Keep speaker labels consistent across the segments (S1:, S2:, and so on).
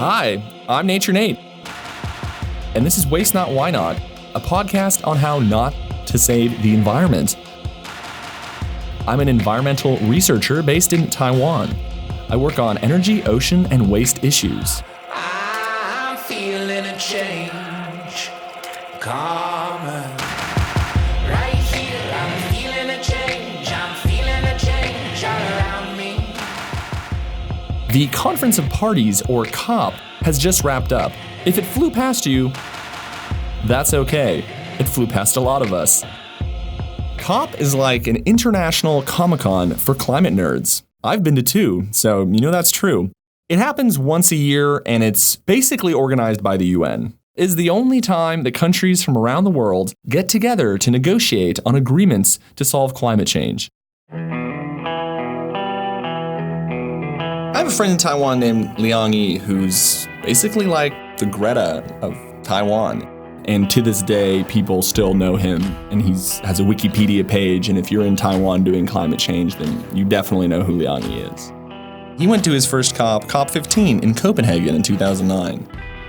S1: Hi, I'm Nature Nate. And this is Waste Not, Why Not, a podcast on how not to save the environment. I'm an environmental researcher based in Taiwan. I work on energy, ocean, and waste issues.
S2: I'm feeling a change coming. Right here, I'm feeling a change. I'm feeling a change all around me.
S1: The Conference of Parties, or COP, has just wrapped up. If it flew past you, that's okay. It flew past a lot of us. COP is like an international Comic-Con for climate nerds. I've been to two, so you know that's true. It happens once a year, and it's basically organized by the UN. It is the only time that countries from around the world get together to negotiate on agreements to solve climate change. I have a friend in Taiwan named Liang-Yi who's basically like the Greta of Taiwan. And to this day, people still know him, and he has a Wikipedia page, and if you're in Taiwan doing climate change, then you definitely know who Liang-Yi is. He went to his first COP, COP15, in Copenhagen in 2009.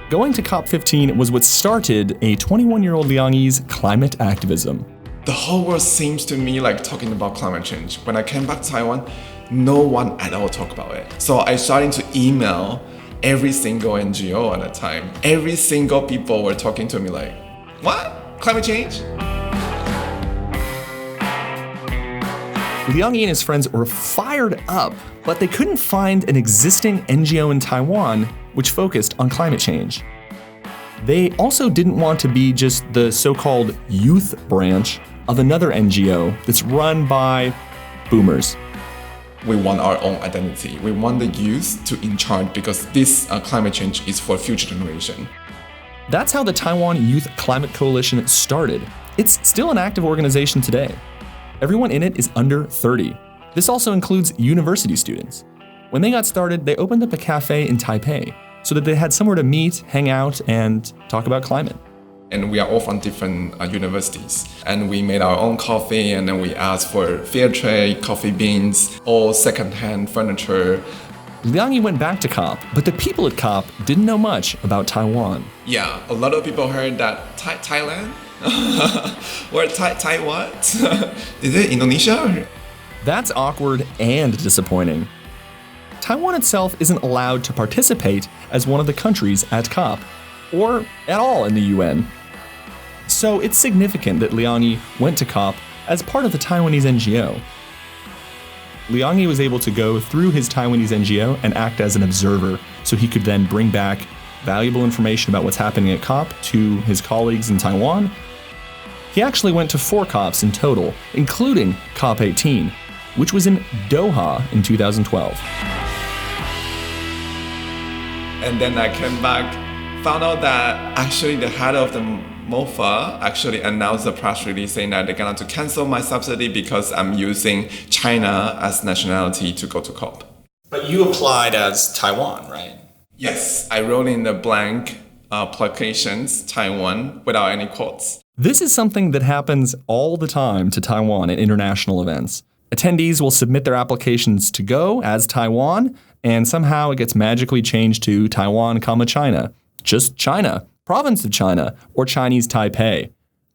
S1: Going to COP15 was what started a 21-year-old Liang-Yi's climate activism.
S3: The whole world seems to me like talking about climate change. When I came back to Taiwan, no one at all talked about it. So I started to email every single NGO at the time. Every single people were talking to me like, what? Climate change?
S1: Liang-Yi and his friends were fired up, but they couldn't find an existing NGO in Taiwan which focused on climate change. They also didn't want to be just the so-called youth branch of another NGO that's run by boomers.
S3: We want our own identity. We want the youth to in charge because this climate change is for future generation.
S1: That's how the Taiwan Youth Climate Coalition started. It's still an active organization today. Everyone in it is under 30. This also includes university students. When they got started, they opened up a cafe in Taipei so that they had somewhere to meet, hang out, and talk about climate.
S3: And we are all from different universities. And we made our own coffee, and then we asked for fair trade, coffee beans, all secondhand furniture.
S1: Liang-Yi went back to COP, but the people at COP didn't know much about Taiwan.
S3: Yeah, a lot of people heard that Thailand? Or Taiwan? Is it Indonesia?
S1: That's awkward and disappointing. Taiwan itself isn't allowed to participate as one of the countries at COP, or at all in the UN. So it's significant that Liang-Yi went to COP as part of the Taiwanese NGO. Liang-Yi was able to go through his Taiwanese NGO and act as an observer, so he could then bring back valuable information about what's happening at COP to his colleagues in Taiwan. He actually went to 4 COPs in total, including COP18, which was in Doha in 2012.
S3: And then I came back, found out that actually the head of the MOFA actually announced a press release saying that they're going to cancel my subsidy because I'm using China as nationality to go to COP.
S1: But you applied as Taiwan, right?
S3: Yes, I wrote in the blank applications Taiwan without any quotes.
S1: This is something that happens all the time to Taiwan at international events. Attendees will submit their applications to go as Taiwan, and somehow it gets magically changed to Taiwan, China. Just China, province of China, or Chinese Taipei.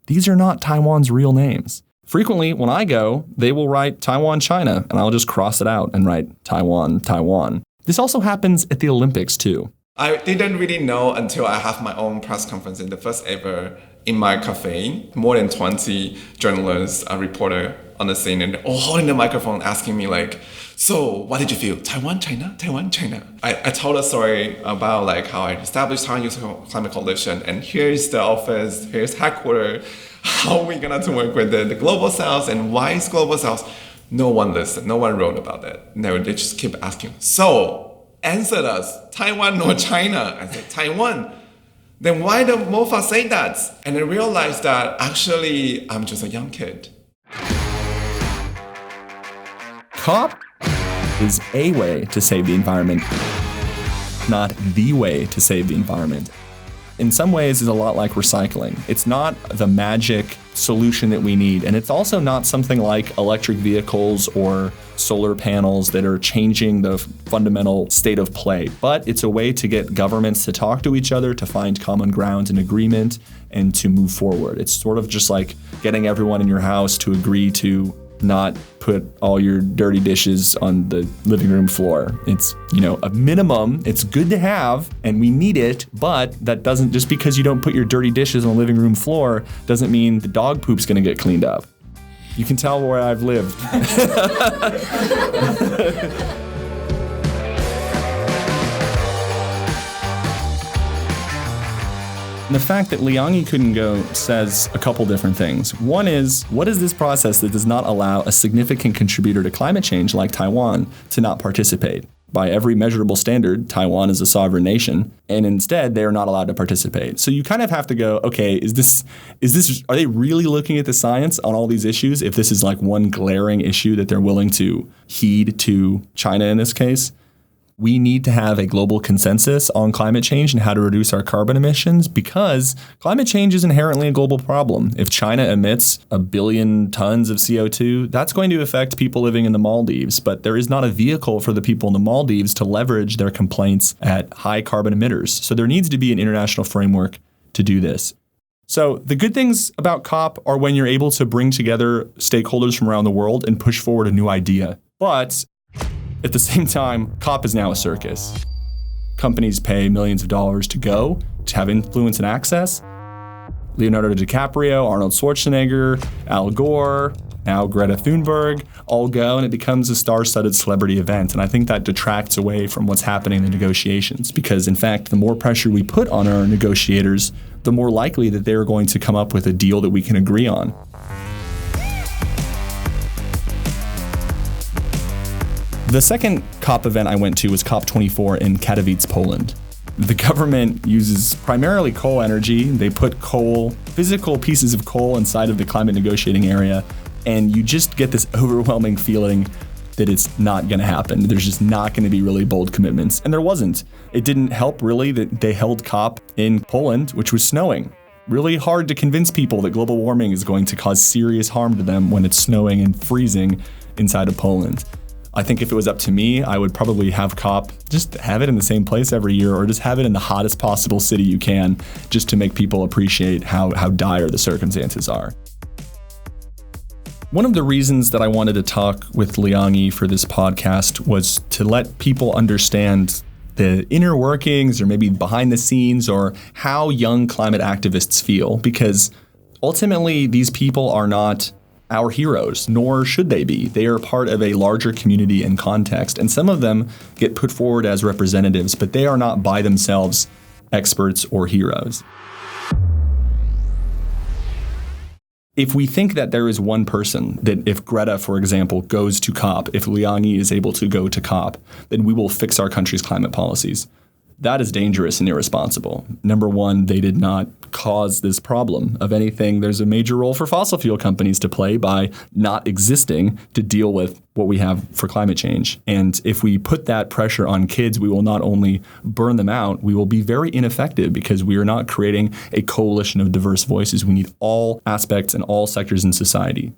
S1: These are not Taiwan's real names. Frequently, when I go, they will write Taiwan, China, and I'll just cross it out and write Taiwan, Taiwan. This also happens at the Olympics, too.
S3: I didn't really know until I have my own press conference in the first ever in my cafe. More than 20 journalists, a reporter on the scene, and all holding the microphone asking me like, so what did you feel? Taiwan, China, Taiwan, China. I told a story about like how I established Taiwan Youth Climate Coalition, and here's the office, here's headquarters, how are we gonna to work with the Global South, and why is Global South? No one listened, no one wrote about that. No, they just keep asking, so answer us, Taiwan or China? I said, Taiwan. Then why the MOFA say that? And I realized that actually I'm just a young kid.
S1: COP is a way to save the environment, not the way to save the environment. in some ways is a lot like recycling. It's not the magic solution that we need, and it's also not something like electric vehicles or solar panels that are changing the fundamental state of play. But it's a way to get governments to talk to each other, to find common ground and agreement, and to move forward. It's sort of just like getting everyone in your house to agree to not put all your dirty dishes on the living room floor. It's, a minimum. It's good to have, and we need it, but that doesn't, just because you don't put your dirty dishes on the living room floor doesn't mean the dog poop's gonna get cleaned up. You can tell where I've lived. The fact that Liang-Yi couldn't go says a couple different things. One is, what is this process that does not allow a significant contributor to climate change like Taiwan to not participate? By every measurable standard, Taiwan is a sovereign nation, and instead they are not allowed to participate. So you kind of have to go, okay, are they really looking at the science on all these issues if this is like one glaring issue that they're willing to heed to China in this case? We need to have a global consensus on climate change and how to reduce our carbon emissions, because climate change is inherently a global problem. If China emits 1 billion tons of CO2, that's going to affect people living in the Maldives. But there is not a vehicle for the people in the Maldives to leverage their complaints at high carbon emitters. So there needs to be an international framework to do this. So the good things about COP are when you're able to bring together stakeholders from around the world and push forward a new idea. But at the same time, COP is now a circus. Companies pay millions of dollars to go, to have influence and access. Leonardo DiCaprio, Arnold Schwarzenegger, Al Gore, now Greta Thunberg, all go, and it becomes a star-studded celebrity event. And I think that detracts away from what's happening in the negotiations, because in fact, the more pressure we put on our negotiators, the more likely that they're going to come up with a deal that we can agree on. The second COP event I went to was COP24 in Katowice, Poland. The government uses primarily coal energy. They put physical pieces of coal inside of the climate negotiating area, and you just get this overwhelming feeling that it's not going to happen. There's just not going to be really bold commitments. And there wasn't. It didn't help really that they held COP in Poland, which was snowing. Really hard to convince people that global warming is going to cause serious harm to them when it's snowing and freezing inside of Poland. I think if it was up to me, I would probably have COP, just have it in the same place every year, or just have it in the hottest possible city you can, just to make people appreciate how dire the circumstances are. One of the reasons that I wanted to talk with Liang-Yi for this podcast was to let people understand the inner workings, or maybe behind the scenes, or how young climate activists feel, because ultimately these people are not our heroes, nor should they be. They are part of a larger community and context, and some of them get put forward as representatives, but they are not by themselves experts or heroes. If we think that there is one person, that if Greta, for example, goes to COP, if Liang-Yi is able to go to COP, then we will fix our country's climate policies. That is dangerous and irresponsible. Number one, they did not cause this problem. Of anything, there's a major role for fossil fuel companies to play by not existing to deal with what we have for climate change. And if we put that pressure on kids, we will not only burn them out, we will be very ineffective, because we are not creating a coalition of diverse voices. We need all aspects and all sectors in society.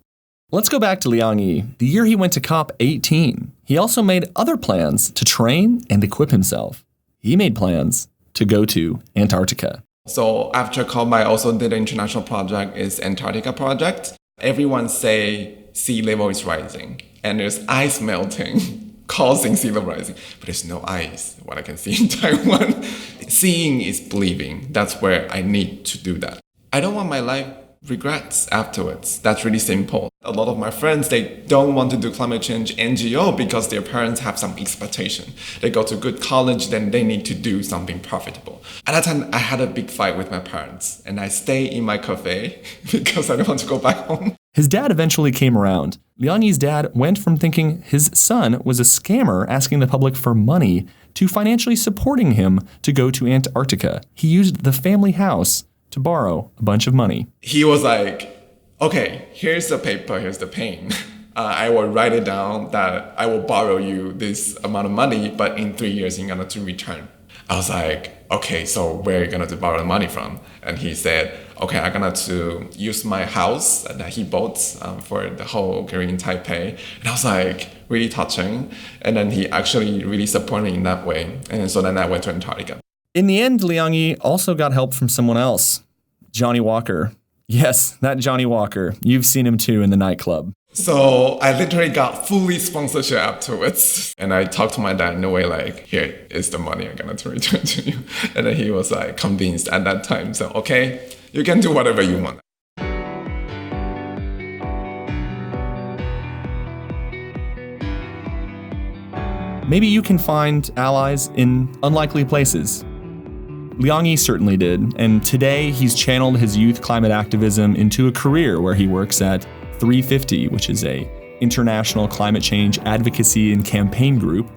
S1: Let's go back to Liang-Yi. The year he went to COP18, he also made other plans to train and equip himself. He made plans to go to Antarctica.
S3: So after COP, I also did an international project, is Antarctica project. Everyone say sea level is rising and there's ice melting causing sea level rising, but there's no ice, what I can see in Taiwan. Seeing is believing. That's where I need to do that. I don't want my life regrets afterwards. That's really simple. A lot of my friends, they don't want to do climate change NGO because their parents have some expectation. They go to good college, then they need to do something profitable. At that time, I had a big fight with my parents, and I stay in my cafe because I don't want to go back home.
S1: His dad eventually came around. Liang-Yi's dad went from thinking his son was a scammer asking the public for money to financially supporting him to go to Antarctica. He used the family house to borrow a bunch of money.
S3: He was like, okay, here's the paper, here's the pen. I will write it down that I will borrow you this amount of money, but in 3 years you're going to return. I was like, okay, so where are you going to borrow the money from? And he said, okay, I'm going to use my house that he bought for the whole Green Taipei. And I was like, really touching. And then he actually really supported me in that way. And so then I went to Antarctica.
S1: In the end, Liang-Yi also got help from someone else, Johnny Walker. Yes, that Johnny Walker. You've seen him too in the nightclub.
S3: So I literally got fully sponsorship afterwards. And I talked to my dad in a way like, here is the money I'm going to return to you. And then he was like convinced at that time. So, okay, you can do whatever you want.
S1: Maybe you can find allies in unlikely places. Liang-Yi certainly did, and today he's channeled his youth climate activism into a career where he works at 350, which is a international climate change advocacy and campaign group.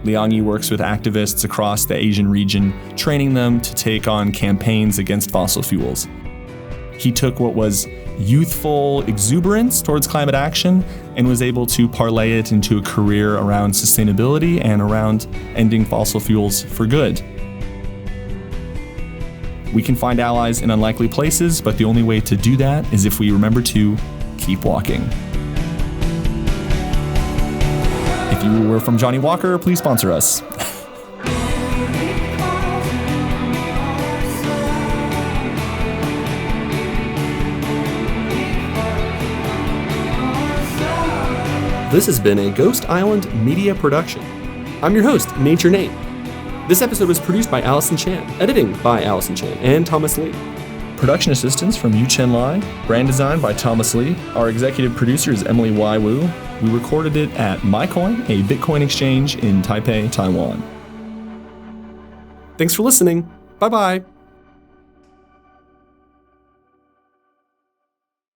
S1: Liang-Yi works with activists across the Asian region, training them to take on campaigns against fossil fuels. He took what was youthful exuberance towards climate action and was able to parlay it into a career around sustainability and around ending fossil fuels for good. We can find allies in unlikely places, but the only way to do that is if we remember to keep walking. If you were from Johnny Walker, please sponsor us.
S4: This has been a Ghost Island media production. I'm your host, Nature Nate. This episode was produced by Allison Chan, editing by Allison Chan and Thomas Lee.
S1: Production assistance from Yu Chen Lai, brand design by Thomas Lee. Our executive producer is Emily Y. Wu. We recorded it at MyCoin, a Bitcoin exchange in Taipei, Taiwan.
S4: Thanks for listening. Bye-bye.